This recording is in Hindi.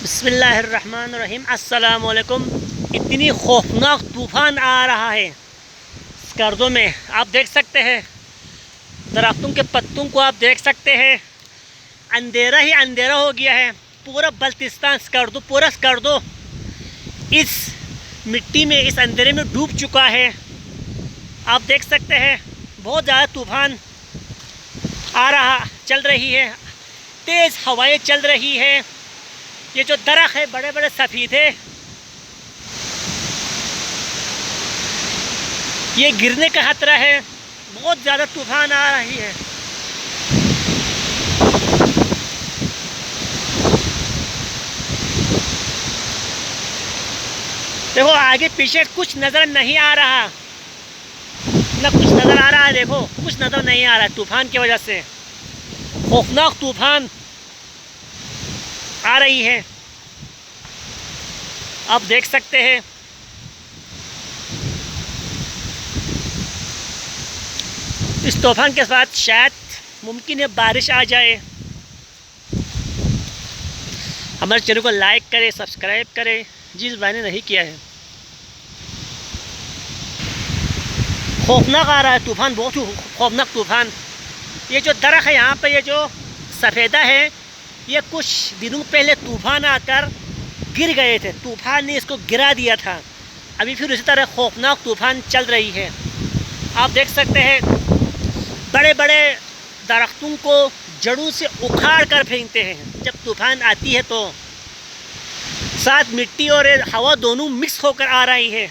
बिस्मिल्लाहिर्रहमानिर्रहीम। अस्सलामुअलैकुम। इतनी खौफनाक तूफ़ान आ रहा है स्कर्दो में, आप देख सकते हैं दरख्तों के पत्तों को, आप देख सकते हैं अंधेरा ही अंधेरा हो गया है। पूरा बल्तिस्तान स्कर्दो, पूरा स्कर्दो इस मिट्टी में, इस अंधेरे में डूब चुका है। आप देख सकते हैं बहुत ज़्यादा तूफ़ान आ रहा, चल रही है, तेज़ हवाएं चल रही है। ये जो दरख्त है बड़े बड़े सफ़ेदे, ये गिरने का खतरा है। बहुत ज़्यादा तूफ़ान आ रही है। देखो आगे पीछे कुछ नज़र नहीं आ रहा, ना कुछ नज़र आ रहा है। देखो कुछ नज़र नहीं आ रहा है तूफ़ान की वजह से। खौफनाक तूफ़ान आ रही है, आप देख सकते हैं। इस तूफ़ान के साथ शायद मुमकिन है बारिश आ जाए। हमारे चैनल को लाइक करें, सब्सक्राइब करें जिस भाई ने नहीं किया है। खौफनाक आ रहा है तूफ़ान, बहुत ही खौफनाक तूफ़ान। ये जो दरख्त है यहाँ पे, ये जो सफ़ेदा है, ये कुछ दिनों पहले तूफ़ान आकर गिर गए थे। तूफ़ान ने इसको गिरा दिया था। अभी फिर उसी तरह खौफनाक तूफ़ान चल रही है। आप देख सकते हैं बड़े बड़े दरख्तों को जड़ों से उखाड़ कर फेंकते हैं जब तूफ़ान आती है, तो साथ मिट्टी और हवा दोनों मिक्स होकर आ रही है।